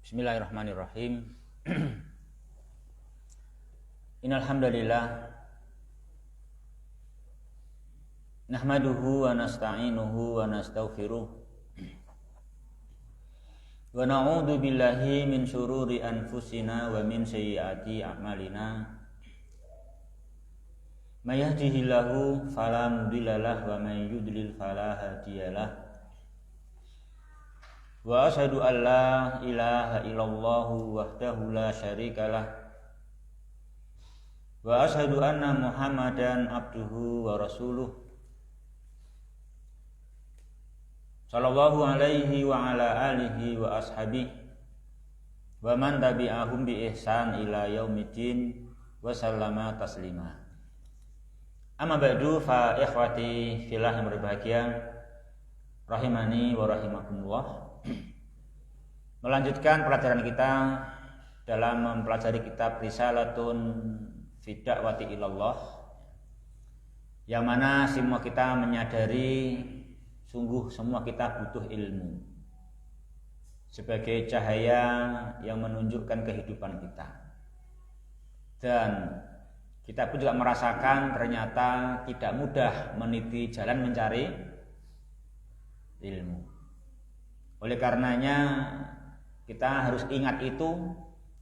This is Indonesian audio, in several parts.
Bismillahirrahmanirrahim. Innal hamdalillah nahmaduhu wa nasta'inuhu wa nastaghfiruh wa na'udzu billahi min syururi anfusina wa min sayyiati a'malina. May yahdihillahu fala mudhillalah wa may yudlil fala hadiyalah. Wa asyhadu an la ilaha illallah wahdahu la syarikalah wa asyhadu anna Muhammadan abduhu wa rasuluh sallallahu alaihi wa ala alihi wa ashabihi wa man tabi'ahum bi ihsan ila yaumiddin wa sallama taslima. Amma ba'du, fa ikhwati fillah yang berbahagia rahimani wa rahimakumullah. Melanjutkan pelajaran kita dalam mempelajari kitab Risalatun fi Da'wati Ilallah, yang mana semua kita menyadari sungguh semua kita butuh ilmu sebagai cahaya yang menunjukkan kehidupan kita. Dan kita pun juga merasakan ternyata tidak mudah meniti jalan mencari ilmu. Oleh karenanya kita harus ingat itu,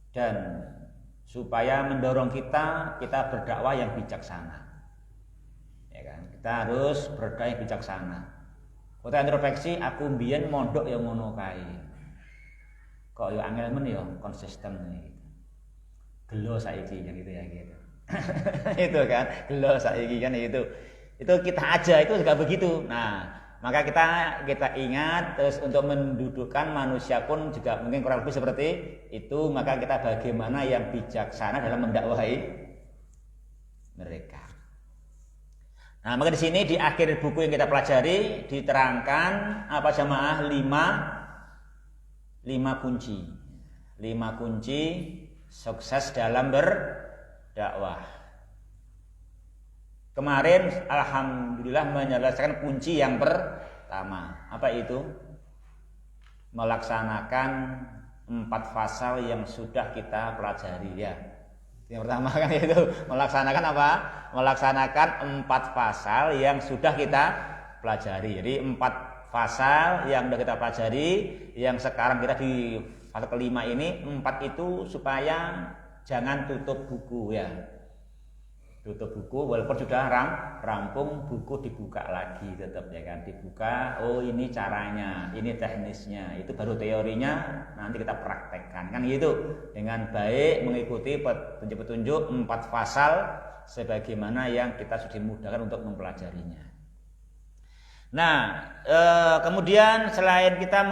dan supaya mendorong kita berdakwah yang bijaksana. Ya kan? Kita harus berdakwah yang bijaksana. Kita introspeksi, aku mbiyen mondok yang ngono kae. Kok yo angel men yo konsisten gitu. Gelo saiki kan gitu ya gitu. Itu kan, gelo saiki kan itu. Itu kita aja itu juga begitu. Nah, maka kita ingat, terus untuk mendudukkan manusia pun juga mungkin kurang lebih seperti itu. Maka kita bagaimana yang bijaksana dalam mendakwahi mereka. Nah, maka di sini di akhir buku yang kita pelajari diterangkan apa jamaah 5 kunci. 5 kunci sukses dalam berdakwah. Kemarin alhamdulillah menyelesaikan kunci yang pertama. Apa itu? Melaksanakan 4 pasal yang sudah kita pelajari ya. Yang pertama kan itu melaksanakan apa? Melaksanakan 4 pasal yang sudah kita pelajari. Jadi 4 pasal yang sudah kita pelajari, yang sekarang kita di pasal kelima ini, 4 itu supaya jangan tutup buku ya. Tutup buku walaupun sudah rampung, buku dibuka lagi tetap ya kan, dibuka. Oh ini caranya, ini teknisnya, itu baru teorinya, nanti kita praktekkan kan gitu, dengan baik mengikuti petunjuk-petunjuk 4 pasal sebagaimana yang kita sudah dimudahkan untuk mempelajarinya. Nah, kemudian selain kita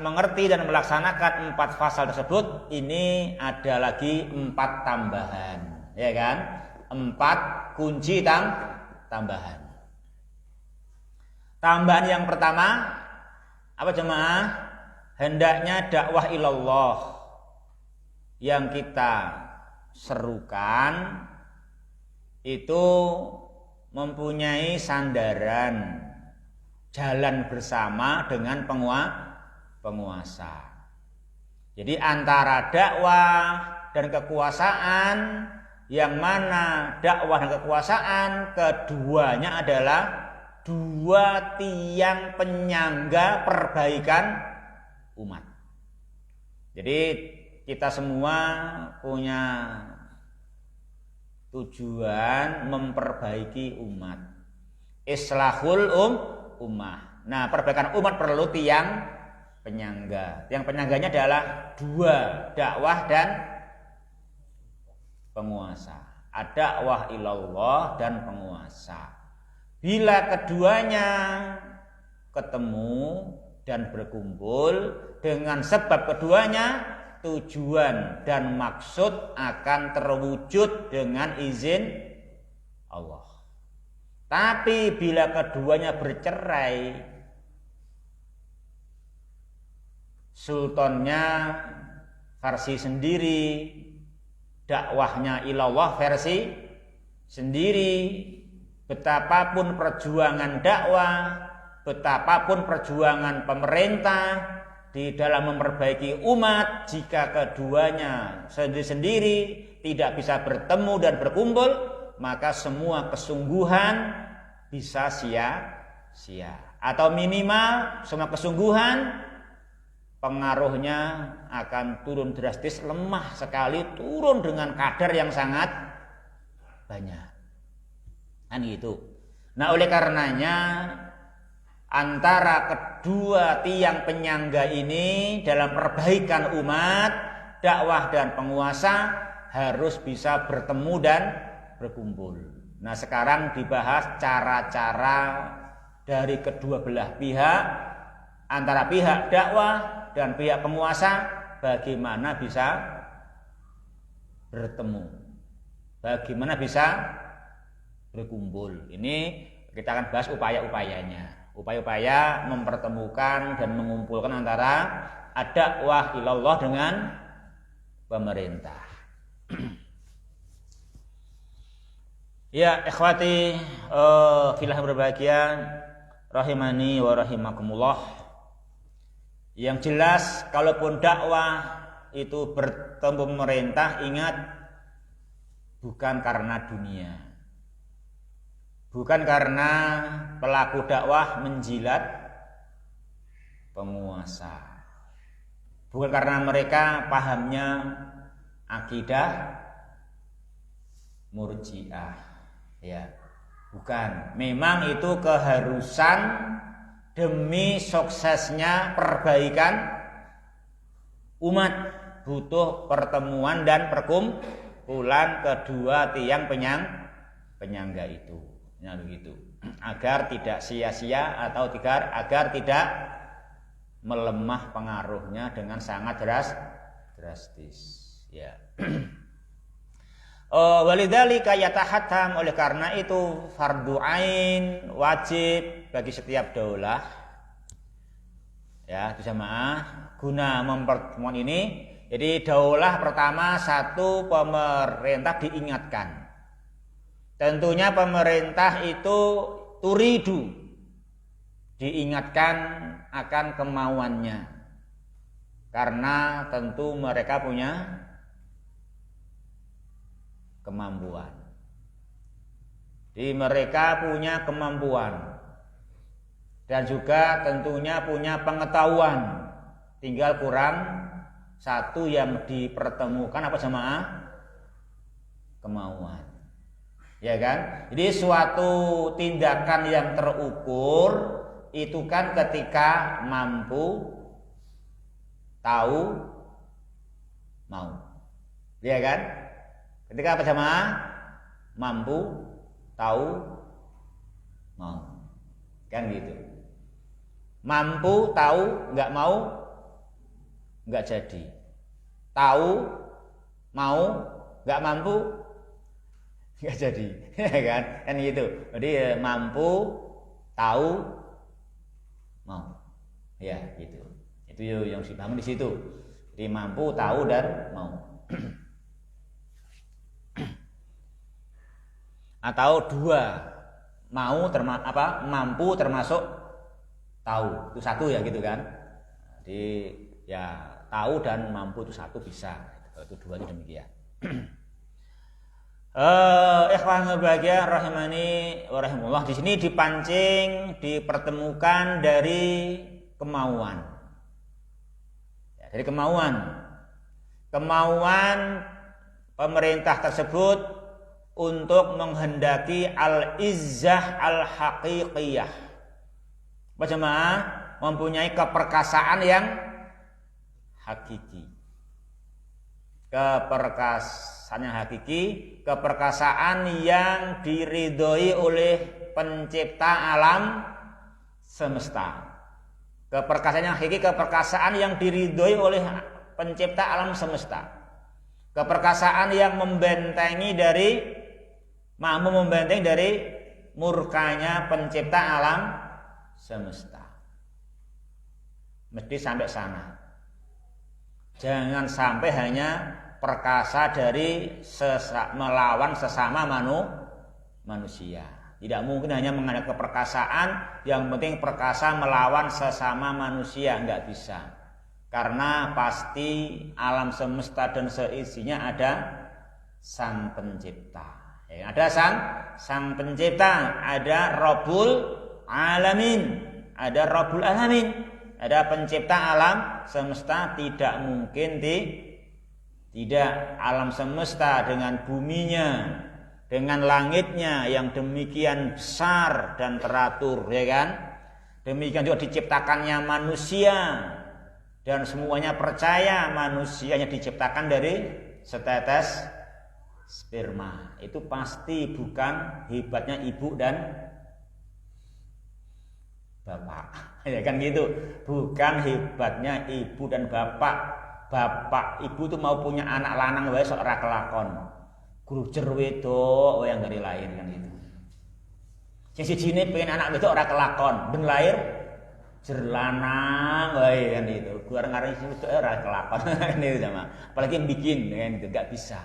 mengerti dan melaksanakan 4 pasal tersebut, ini ada lagi 4 tambahan ya kan. 4 kunci tambahan. Tambahan yang pertama apa jemaah? Hendaknya dakwah ilallah yang kita serukan itu mempunyai sandaran, jalan bersama dengan penguasa. Jadi antara dakwah dan kekuasaan, yang mana dakwah dan kekuasaan keduanya adalah 2 tiang penyangga perbaikan umat. Jadi kita semua punya tujuan memperbaiki umat. Islahul ummah. Nah, perbaikan umat perlu tiang penyangga. Yang penyangganya adalah 2, dakwah dan penguasa. Ad-dakwah ilallah dan penguasa. Bila keduanya ketemu dan berkumpul, dengan sebab keduanya tujuan dan maksud akan terwujud dengan izin Allah. Tapi bila keduanya bercerai, sultannya versi sendiri, dakwahnya ilallah versi sendiri. Betapapun perjuangan dakwah, betapapun perjuangan pemerintah di dalam memperbaiki umat jika keduanya sendiri-sendiri tidak bisa bertemu dan berkumpul, maka semua kesungguhan bisa sia-sia. Atau minimal semua kesungguhan pengaruhnya akan turun drastis, lemah sekali, turun dengan kadar yang sangat banyak. Kan gitu. Nah, oleh karenanya antara kedua tiang penyangga ini dalam perbaikan umat, dakwah dan penguasa harus bisa bertemu dan berkumpul. Nah, sekarang dibahas cara-cara dari kedua belah pihak, antara pihak dakwah dan pihak penguasa, bagaimana bisa bertemu, bagaimana bisa berkumpul. Ini kita akan bahas upaya-upayanya, upaya-upaya mempertemukan dan mengumpulkan antara ad-dakwah ilallah dengan pemerintah. Ya, ikhwati fillah berbahagia, rahimani wa rahimakumullah. Yang jelas, kalaupun dakwah itu bertemu pemerintah, ingat, bukan karena dunia, bukan karena pelaku dakwah menjilat penguasa, bukan karena mereka pahamnya akidah murji'ah, ya, bukan. Memang itu keharusan demi suksesnya perbaikan umat, butuh pertemuan dan perkumpulan kedua tiang penyangga itu. Ya, begitu. Agar tidak sia-sia atau agar tidak melemah pengaruhnya dengan sangat drastis. Ya. Walidzalika yatahattam, oleh karena itu fardu ain, wajib bagi setiap daulah, ya jamaah, guna mempertemuan ini. Jadi daulah pertama, satu, pemerintah diingatkan. Tentunya pemerintah itu turidu, diingatkan akan kemauannya, karena tentu mereka punya kemampuan. Jadi mereka punya kemampuan dan juga tentunya punya pengetahuan. Tinggal kurang satu yang dipertemukan, apa jemaah? Kemauan. Ya kan? Jadi suatu tindakan yang terukur itu kan ketika mampu, tahu, mau. Ya kan? Ketika apa jemaah? Mampu, tahu, mau. Kan gitu. Mampu, tahu, nggak mau, nggak jadi. Tahu, mau, nggak mampu, nggak jadi. Kan? Kan gitu. Jadi mampu, tahu, mau. Ya, gitu. Itu yang dipahami di situ. Jadi mampu, tahu dan mau. Atau dua, mampu termasuk tahu, itu satu ya gitu kan. Jadi ya tahu dan mampu itu satu bisa, kalau itu dua itu demikian. Ikhwan berbahagia rahimani wa rahimullah, di sini dipancing, dipertemukan dari kemauan, ya, dari kemauan pemerintah tersebut untuk menghendaki al-izzah al-haqiqiyah. Apa jemaah? Mempunyai keperkasaan yang hakiki. Keperkasaan yang hakiki, keperkasaan yang diridhoi oleh pencipta alam semesta. Keperkasaan yang hakiki, keperkasaan yang diridhoi oleh pencipta alam semesta. Keperkasaan yang mampu membentengi dari murkanya pencipta alam semesta. Mesti sampai sana. Jangan sampai hanya perkasa dari melawan sesama manusia. Tidak mungkin hanya mengadakan keperkasaan yang penting perkasa melawan sesama manusia, enggak bisa. Karena pasti alam semesta dan seisinya ada Sang Pencipta. Ya, ada sang Pencipta, ada Rabbul Alamin, ada Rabbul Alamin, ada Pencipta alam semesta. Tidak mungkin tidak alam semesta dengan buminya, dengan langitnya yang demikian besar dan teratur, ya kan? Demikian juga diciptakannya manusia, dan semuanya percaya manusianya diciptakan dari setetes sperma. Itu pasti bukan hebatnya ibu dan bapak, ya kan gitu. Bukan hebatnya ibu dan bapak. Bapak ibu tuh mau punya anak lanang wae sok ora kelakon. Grujer wedok wae yang dari lahir kan gitu. Sing sijine pengen anak wedok ora kelakon, ben lahir jer lanang wae kan itu. Gua ngarani sing wedok ora kelakon kan itu sama. Apalagi yang bikin kan gitu, enggak bisa.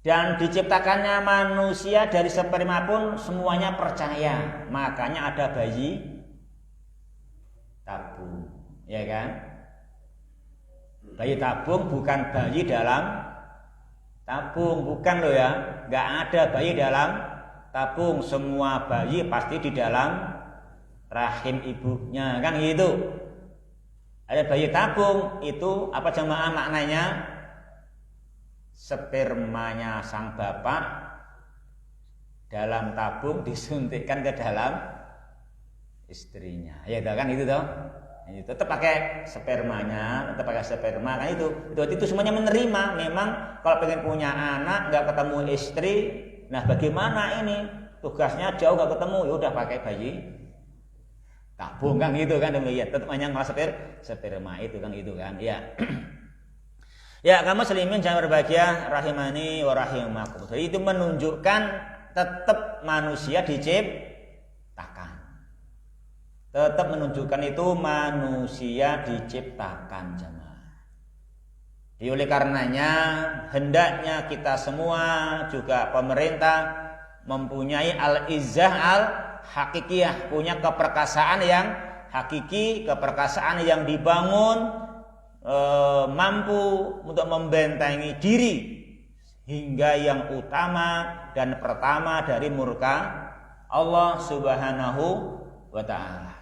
Dan diciptakannya manusia dari sperma pun semuanya percaya. Makanya ada bayi tabung, ya kan? Bayi tabung bukan bayi dalam tabung, bukan loh ya. Nggak ada bayi dalam tabung. Semua bayi pasti di dalam rahim ibunya, kan gitu. Ada bayi tabung, itu apa jemaah maknanya? Spermanya sang bapak dalam tabung disuntikkan ke dalam istrinya, ya kan itu toh. Ini tetap pakai spermanya, tetap pakai sperma kan itu semuanya menerima. Memang kalau pengen punya anak nggak ketemu istri, nah bagaimana ini? Tugasnya jauh nggak ketemu, ya udah pakai bayi tabung kan gitu kan, demikian. Tetap hanya ngelas sperma itu kan ya. Ya, kamu muslimin jangan berbahagia rahimani wa rahimakum. Jadi itu menunjukkan tetap manusia diciptakan. Tetap menunjukkan itu manusia diciptakan jemaah. Jadi oleh karenanya hendaknya kita semua juga pemerintah mempunyai al-izzah al-hakikiyah, punya keperkasaan yang hakiki, keperkasaan yang dibangun mampu untuk membentengi diri hingga yang utama dan pertama dari murka Allah Subhanahu wa ta'ala.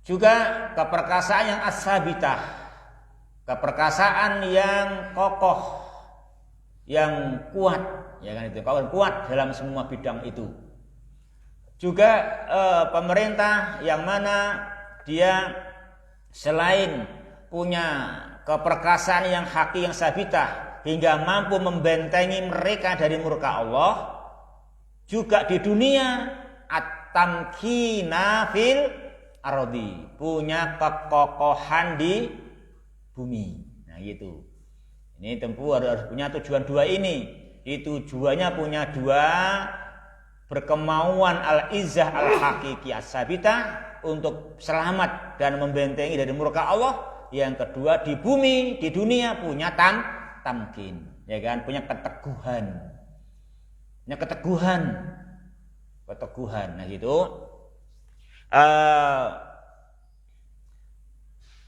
Juga keperkasaan yang as-sabitah, keperkasaan yang kokoh, yang kuat, ya kan itu, kuat dalam semua bidang itu. Juga pemerintah yang mana dia selain punya keperkasaan yang haki yang sabitah hingga mampu membentengi mereka dari murka Allah, juga di dunia at-tamkina fil ardi, punya kekokohan di bumi. Nah gitu. Ini tentu harus punya tujuan dua ini. Tujuannya punya dua, berkemauan al-izzah al-hakiki as-sabitah untuk selamat dan membentengi dari murka Allah. Yang kedua di bumi, di dunia punya tamkin, ya kan, punya keteguhan. Punya keteguhan. Nah gitu.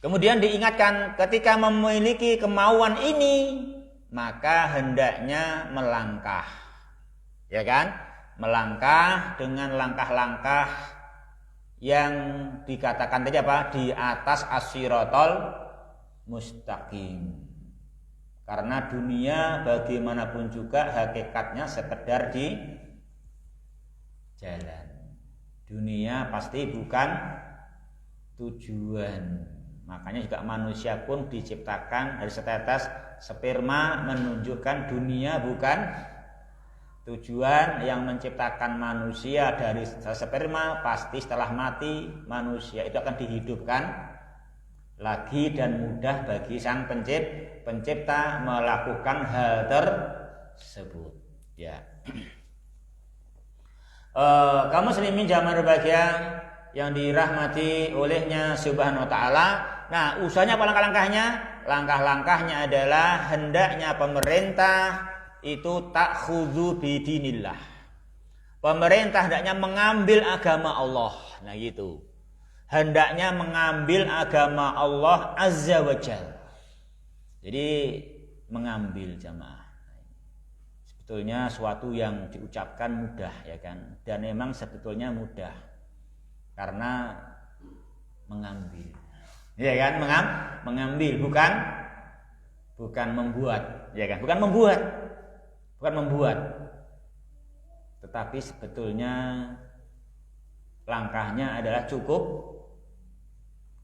Kemudian diingatkan ketika memiliki kemauan ini, maka hendaknya melangkah. Ya kan? Melangkah dengan langkah-langkah yang dikatakan tadi apa? Di atas as-siratal mustaqim. Karena dunia bagaimanapun juga hakikatnya sekedar di jalan. Dunia pasti bukan tujuan. Makanya juga manusia pun diciptakan dari setetes sperma, menunjukkan dunia bukan tujuan. Yang menciptakan manusia dari sperma pasti setelah mati manusia itu akan dihidupkan lagi dan mudah bagi sang pencipta melakukan hal tersebut. Ya. Kamu muslimin jamaah berbahagia yang dirahmati olehnya Subhanahu wa ta'ala. Nah, usahanya apa langkah-langkahnya? Langkah-langkahnya adalah hendaknya pemerintah itu takhudzu bidinillah. Pemerintah hendaknya mengambil agama Allah, Nah gitu. Hendaknya mengambil agama Allah Azza wa Jalla. Jadi mengambil jamaah. Sebetulnya suatu yang diucapkan mudah ya kan. Dan memang sebetulnya mudah. Karena mengambil. Ya kan? Mengambil bukan membuat, ya kan? Bukan membuat. Tetapi sebetulnya langkahnya adalah cukup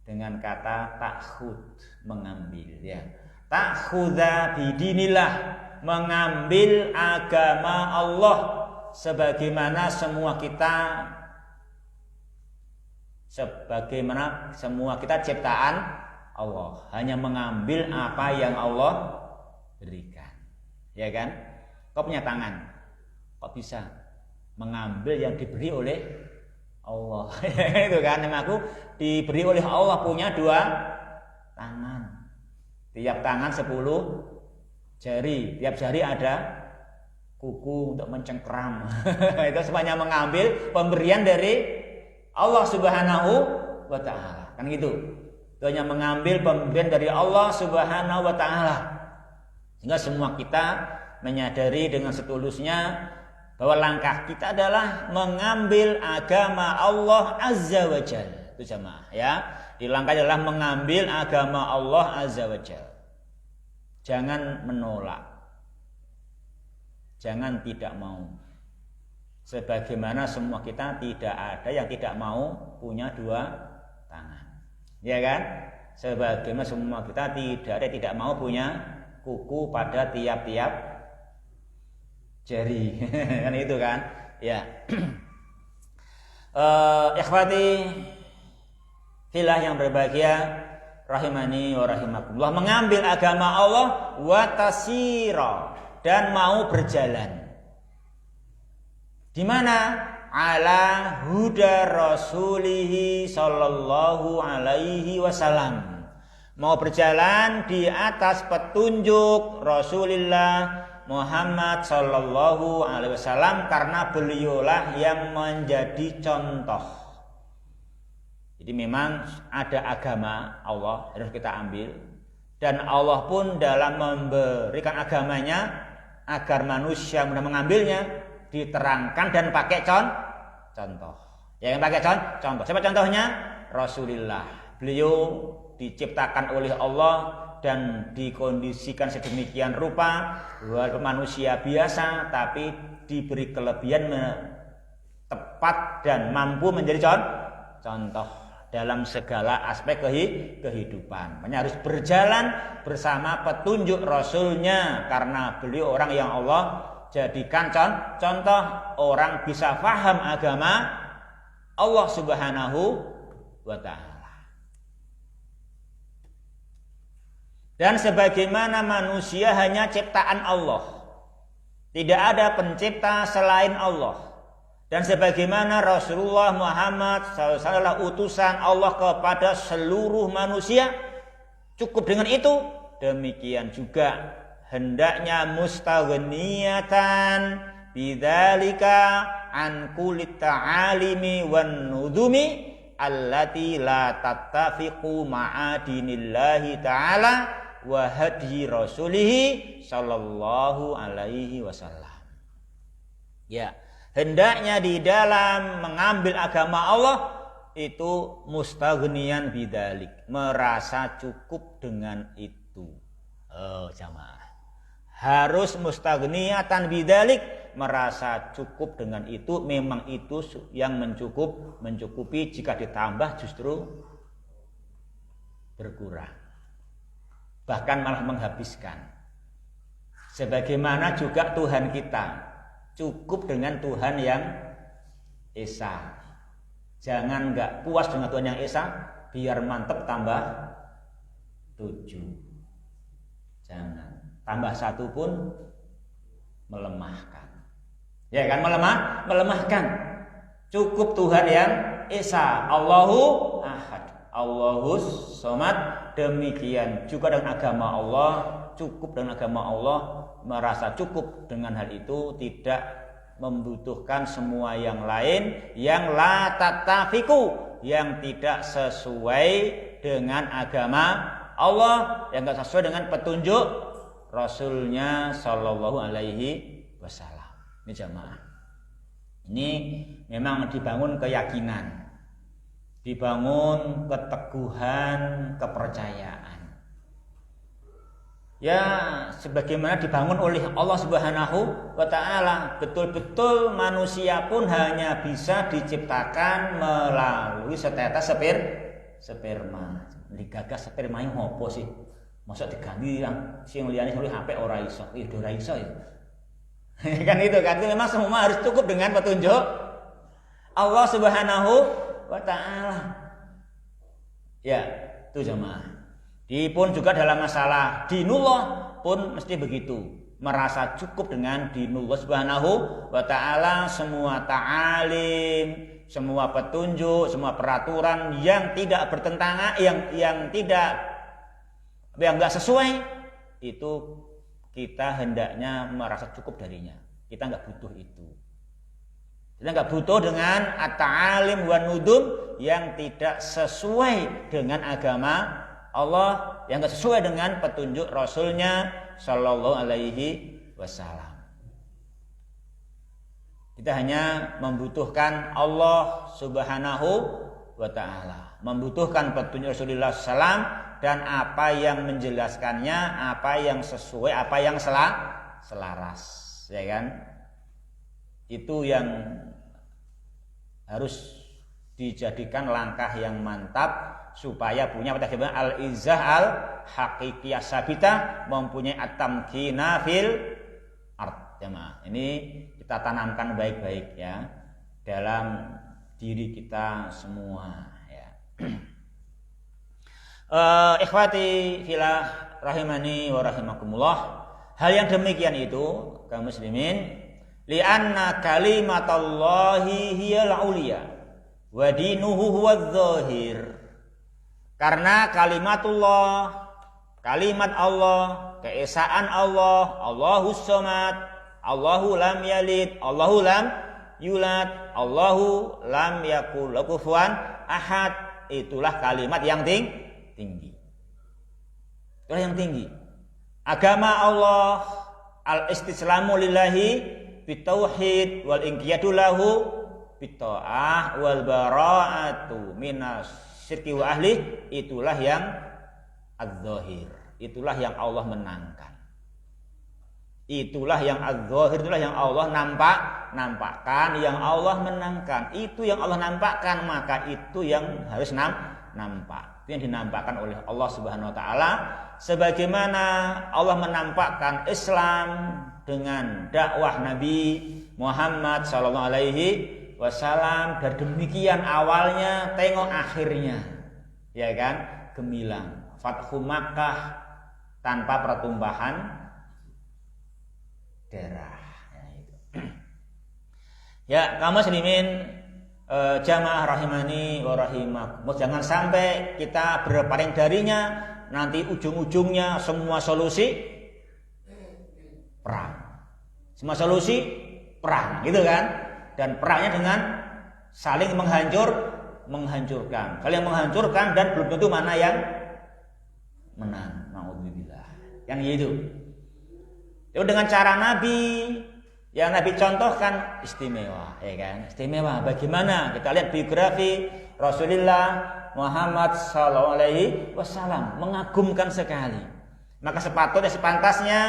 dengan kata takhud, mengambil ya. Takhudha bidinillah, mengambil agama Allah, sebagaimana semua kita ciptaan Allah, hanya mengambil apa yang Allah berikan. Ya kan? Kau punya tangan, kok bisa mengambil yang diberi oleh Allah? Itu kan, aku diberi oleh Allah punya 2 tangan. Tiap tangan 10 jari, tiap jari ada kuku untuk mencengkram. Itu semuanya mengambil pemberian dari Allah Subhanahu wa ta'ala. Kan gitu. Itu hanya mengambil pemberian dari Allah Subhanahu wa ta'ala. Sehingga semua kita menyadari dengan setulusnya bahwa langkah kita adalah mengambil agama Allah Azza wa Jalla. Itu jamaah ya. Di langkah adalah mengambil agama Allah Azza wa Jalla. Jangan menolak. Jangan tidak mau. Sebagaimana semua kita tidak ada yang tidak mau punya 2 tangan. Ya kan? Sebagaimana semua kita tidak ada yang tidak mau punya kuku pada tiap-tiap jari. Kan itu kan? Ya. Ikhwati fillah yang berbahagia, rahimani wa rahimakumullah, mengambil agama Allah wa tasira, dan mau berjalan di mana? Ala huda rasulihi sallallahu alaihi wasallam, mau berjalan di atas petunjuk Rasulullah Muhammad sallallahu alaihi wasallam, karena beliaulah yang menjadi contoh. Jadi memang ada agama Allah harus kita ambil, dan Allah pun dalam memberikan agamanya agar manusia mudah mengambilnya diterangkan dan pakai contoh. Ya, yang pakai contoh. Siapa contohnya? Rasulullah. Beliau diciptakan oleh Allah dan dikondisikan sedemikian rupa, walaupun manusia biasa tapi diberi kelebihan tepat dan mampu menjadi contoh dalam segala aspek kehidupan. Makanya harus berjalan bersama petunjuk Rasulnya, karena beliau orang yang Allah jadikan contoh, orang bisa paham agama Allah Subhanahu wa ta'ala. Dan sebagaimana manusia hanya ciptaan Allah, tidak ada pencipta selain Allah. Dan sebagaimana Rasulullah Muhammad SAW utusan Allah kepada seluruh manusia, cukup dengan itu. Demikian juga hendaknya mustaghniyatan bidzalika an kulit ta'alimi wan nudumi allati la tattafiqu ma'a dinillahi ta'ala wa hadyi rasulihi sallallahu alaihi wasallam. Ya, hendaknya di dalam mengambil agama Allah itu mustaghniyan bidzalik, merasa cukup dengan itu. Oh, jamaah. Harus mustaghniyatan bidzalik, merasa cukup dengan itu. Memang itu yang mencukupi, jika ditambah justru berkurang, bahkan malah menghabiskan. Sebagaimana juga Tuhan kita, cukup dengan Tuhan yang Esa. Jangan nggak puas dengan Tuhan yang Esa, biar mantep tambah 7. Jangan. Tambah 1 pun melemahkan. Ya kan, melemahkan. Cukup Tuhan yang Esa, Allahu Ahad, Allahus Somad. Demikian juga dengan agama Allah, cukup dengan agama Allah, merasa cukup dengan hal itu, tidak membutuhkan semua yang lain yang la tatafiku, yang tidak sesuai dengan agama Allah, yang tidak sesuai dengan petunjuk Rasulnya Shallallahu Alaihi Wasallam. Ini jamaah, ini memang dibangun keyakinan, dibangun keteguhan, kepercayaan. Ya, sebagaimana dibangun oleh Allah Subhanahu wa Ta'ala, betul-betul manusia pun hanya bisa diciptakan melalui setetes sperma. Digagas sperma yang ngopo sih? Masa diganti yang sing liyane oleh HP ora iso. Ora iso ya. Kan itu kan, itu memang semua harus cukup dengan petunjuk Allah Subhanahu wa Ta'ala. Ya, itu jemaah. Pun juga dalam masalah dinullah pun mesti begitu, merasa cukup dengan dinullah Subhanahu wa Ta'ala, semua ta'alim, semua petunjuk, semua peraturan yang tidak bertentangan, yang enggak sesuai, itu kita hendaknya merasa cukup darinya. Kita enggak butuh itu. Kita enggak butuh dengan at-ta'alim wan nudum yang tidak sesuai dengan agama Allah, yang enggak sesuai dengan petunjuk Rasulnya Shallallahu Alaihi Wasallam. Kita hanya membutuhkan Allah Subhanahu wa Ta'ala, membutuhkan petunjuk Rasulullah SAW dan apa yang menjelaskannya, apa yang sesuai, apa yang selaras, ya kan? Itu yang harus dijadikan langkah yang mantap supaya punya al-izzah al-haqiqiyah sabitah, mempunyai at-tamkina fil ard. Jemaah, ini kita tanamkan baik-baik ya dalam diri kita semua ya. Ikhwati fillah rahimani wa rahimakumullah, hal yang demikian itu kaum muslimin, li'anna kalimatallahi hiyal uliya wa dinuhu huwadz zahir. Karena kalimatullah, kalimat Allah, keesaan Allah, Allahus Samad, Allahu lam yalid, Allahu lam yulad, Allahu lam yakul lahu kufuwan ahad, itulah kalimat yang tinggi. Itulah yang tinggi. Agama Allah, al-istislamu lillahi bitauhid wal inqiyadu lahu bitta'ah wal bara'atu minas syirki wa ahli, itulah yang az-zahir, itulah yang Allah menangkan, itulah yang az-zahir, itulah yang Allah nampakkan, yang Allah menangkan. Itu yang Allah nampakkan, maka itu yang harus nampak. Itu yang dinampakkan oleh Allah Subhanahu wa Ta'ala, sebagaimana Allah menampakkan Islam dengan dakwah Nabi Muhammad sallallahu alaihi wasallam, dan demikian awalnya, tengok akhirnya, ya kan, gemilang. Fathu Makkah tanpa pertumpahan darah. Ya, kaum muslimin jamaah rahimani wa rahimakumullah, jangan sampai kita berpaling darinya, nanti ujung-ujungnya semua solusi perang. Semua solusi perang, gitu kan? Dan perangnya dengan saling menghancurkan, saling menghancurkan, dan belum tentu mana yang menang. Na'udzubillah. Yang itu. Itu dengan cara Nabi yang Nabi contohkan istimewa, ya kan? Istimewa. Bagaimana? Kita lihat biografi Rasulullah Muhammad sallallahu alaihi wasallam, mengagumkan sekali. Maka sepatutnya, sepantasnya,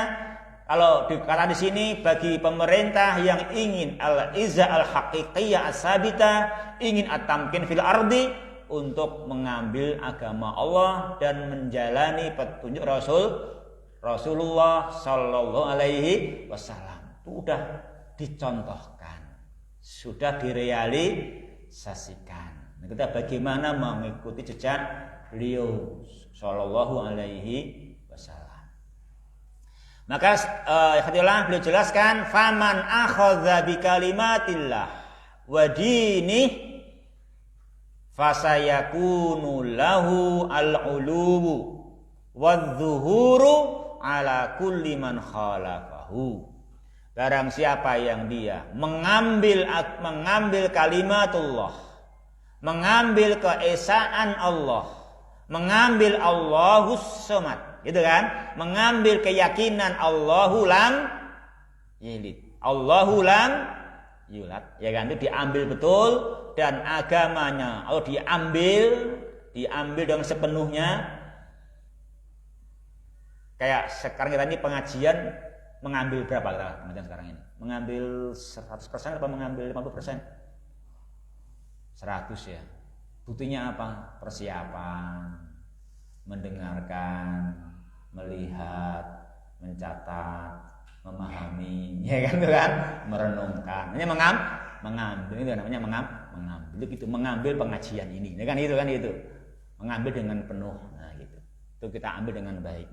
kalau dikata di sini, bagi pemerintah yang ingin al-izzah al-haqiqiyah as-sabitah, ingin at-tamkin fil ardi, untuk mengambil agama Allah dan menjalani petunjuk Rasulullah sallallahu alaihi wasallam, sudah dicontohkan, sudah direalisasikan. Kita bagaimana mengikuti jejak beliau sallallahu alaihi wasallam. Maka beliau jelaskan, faman akhadha bi kalimatillah wa dinih fasayakunu lahu al-uluwu wadh-dhuhuru ala kulli man khalafahu Barang siapa yang dia mengambil kalimatullah, mengambil keesaan Allah, mengambil Allahus Somad, gitu kan? Mengambil keyakinan Allahu lam yalid, Allahu lam yulad, ya kan? Itu diambil betul, dan agamanya diambil dengan sepenuhnya. Kayak sekarang kita ini pengajian mengambil berapa kita pengajian sekarang ini? Mengambil 100% atau mengambil 50%? 100 ya. Buktinya apa? Persiapan, mendengarkan, melihat, mencatat, memahami, ya kan? Merenungkan. Ini mengambil, itu namanya mengambil. Itu mengambil pengajian ini, ya kan itu kan itu. Mengambil dengan penuh. Nah, gitu. Itu kita ambil dengan baik.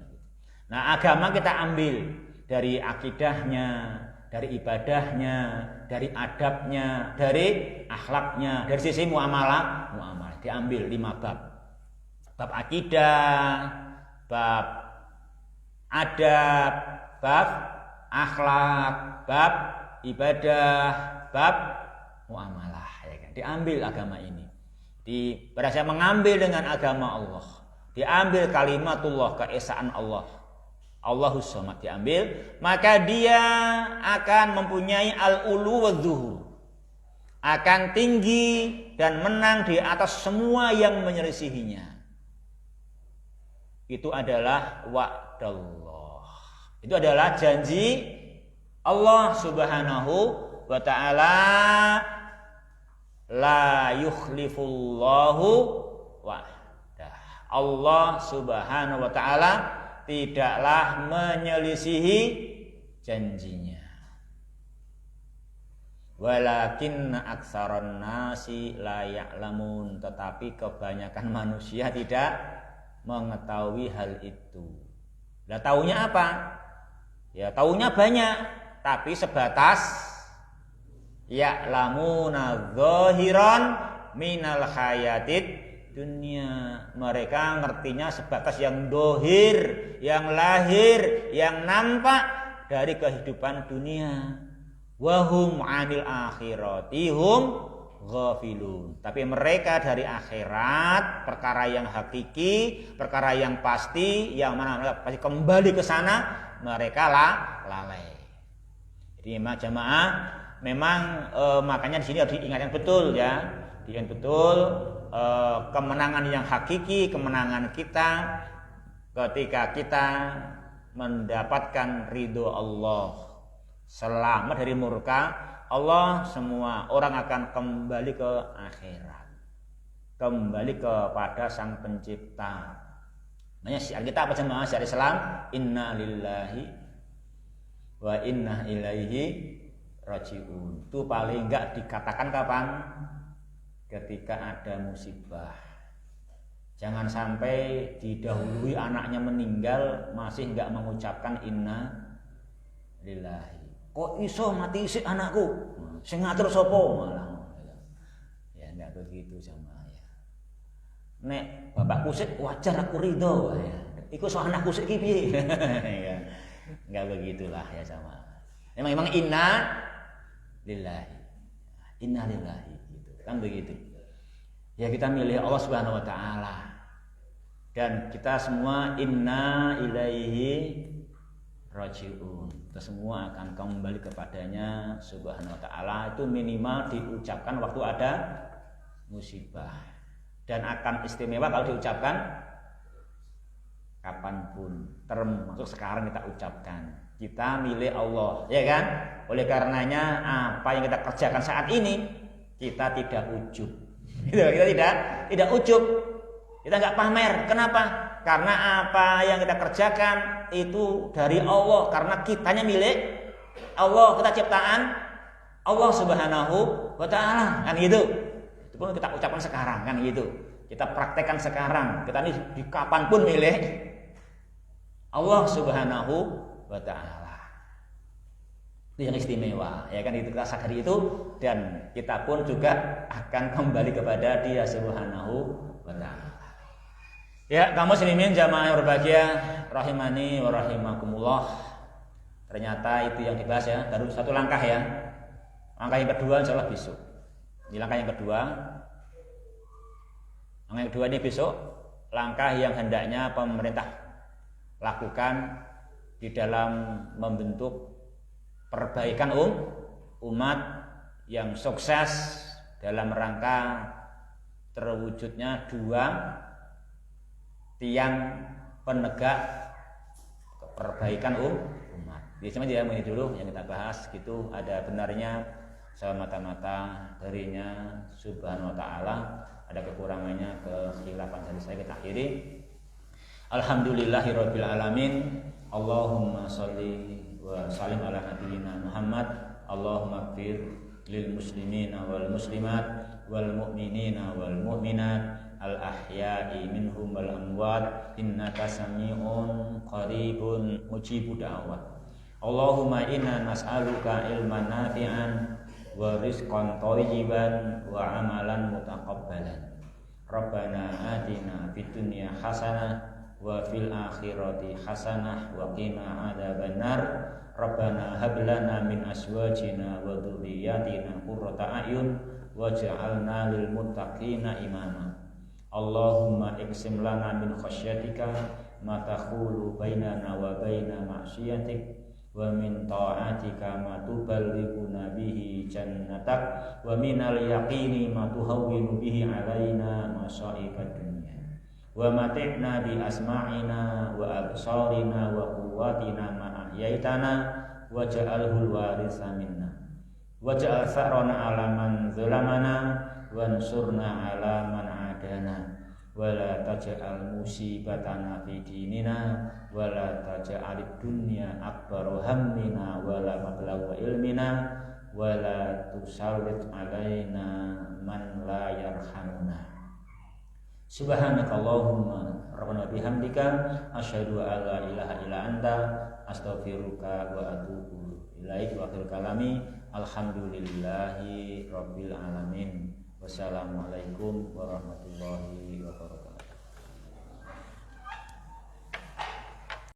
Nah, agama kita ambil dari akidahnya, dari ibadahnya, dari adabnya, dari akhlaknya, dari sisi muamalah diambil 5 bab. Bab akidah, bab adab, bab akhlak, bab ibadah, bab muamalah, ya kan? Diambil agama ini. Berasa mengambil dengan agama Allah. Diambil kalimatullah, keesaan Allah. Allahus Somad diambil, maka dia akan mempunyai al-ulu wa zuhur, akan tinggi dan menang di atas semua yang menyelisihinya. Itu adalah wa'dallah, itu adalah janji Allah Subhanahu wa ta'ala. La yukhlifullahu wa'dah, Allah Subhanahu wa ta'ala tidaklah menyelisihi janjinya. Walakinna aktsaron nasi la ya'lamun, tetapi kebanyakan manusia tidak mengetahui hal itu. Lah taunya apa? Ya taunya banyak, tapi sebatas ya'lamuna dzahiran minal hayatid dunia. Mereka ngertinya sebatas yang dohir, yang lahir, yang nampak dari kehidupan dunia. Wahum anil akhirati hum ghafilun. Tapi mereka dari akhirat, perkara yang hakiki, perkara yang pasti, yang mana mereka pasti kembali ke sana, mereka lalai. Jadi jamaah, memang makanya di sini harus diingatkan betul ya, diingat betul. Kemenangan yang hakiki, kemenangan kita ketika kita mendapatkan ridho Allah, selamat dari murka Allah. Semua orang akan kembali ke akhirat, kembali kepada Sang Pencipta. Namanya syiar kita apa jemaah? Syiar Islam, inna lillahi wa inna ilaihi rajiun. Itu paling enggak dikatakan kapan? Ketika ada musibah. Jangan sampai didahului anaknya meninggal masih enggak mengucapkan inna lillahi. Kok iso mati sik anakku? Sing ngatur sapa malah. Ya enggak begitu jamaah ya. Nek bapakku sik wajar aku ridho ya. Iku so anakku sik ki piye? Ya. Enggak begitulah ya jamaah. Memang inna lillahi. Inna lillahi. Kan begitu. Ya kita milih Allah Subhanahu wa taala. Dan kita semua inna ilaihi rajiun. Kita semua akan kembali kepadanya Subhanahu wa taala. Itu minimal diucapkan waktu ada musibah. Dan akan istimewa kalau diucapkan kapanpun. Termasuk sekarang kita ucapkan. Kita milih Allah, ya kan? Oleh karenanya apa yang kita kerjakan saat ini kita tidak ujub, kita tidak ujub, kita nggak pamer. Kenapa? Karena apa yang kita kerjakan itu dari Allah, karena kitanya milik Allah, kita ciptaan Allah Subhanahu wa taala, kan gitu. Itu pun kita ucapkan sekarang, kan gitu. Kita praktekkan sekarang. Kita ini di kapanpun milik Allah Subhanahu wa taala. Yang istimewa, ya kan, itu kita sadari itu, dan kita pun juga akan kembali kepada Dia Subhanahu wa taala. Ya, kaum muslimin jamaah yang berbahagia rahimani wa rahimakumullah. Ternyata itu yang dibahas ya, baru satu langkah ya. Langkah yang kedua insyaallah besok. Ini langkah yang kedua. Langkah yang kedua ini besok, langkah yang hendaknya pemerintah lakukan di dalam membentuk perbaikan umat yang sukses dalam rangka terwujudnya dua tiang penegak perbaikan umat. Biasanya ini dulu yang kita bahas gitu, ada benarnya semata-mata darinya Subhanahu wa taala, ada kekurangannya, kekhilafan dari saya kita akhiri. Alhamdulillahirabbil alamin. Allahumma sholli wa sallim ala nabiyyina Muhammad. Allahumma ighfir lil muslimina wal muslimat wal mu'minina wal mu'minat al ahya'i minhum wal amwat innaka sami'un qaribun mujibud da'wat. Allahumma inna nas'aluka ilman nafi'an wa rizqan thayyiban wa amalan mutaqabbalan. Rabbana atina fid dunya hasanah wa fil akhirati hasanah wa qina adzabannar. Rabbana hab lana min azwajina wa dhurriyyatina qurrata a'yun waj'alna lil muttaqina imama. Allahumma iqsim lana min khasyatika ma tahulu bainana wa baina ma'siyatik wa min ta'atika ma tuballighuna bihi jannatak wa minal yaqini ma tuhawwinu bihi alaina masa'ibad dunya wa mati'na bi asma'ina wa absarina wa quwwatina ma ahyaitana waj'alhu waritha minna waj'al tharana 'ala man zalamana wansurna 'ala man 'adana wa la taj'al musibatana fi dinina wa la taj'alid dunya akbar hammina wa la mablagha ilmina wa la tusallit 'alaina man la yarhamuna. Subhanakallahumma rabbana bihamdika asyhadu an la ilaha illa anta astaghfiruka wa atubu ilaik. Wa akhir kalami alhamdulillahi rabbil alamin. Wassalamualaikum warahmatullahi wabarakatuh.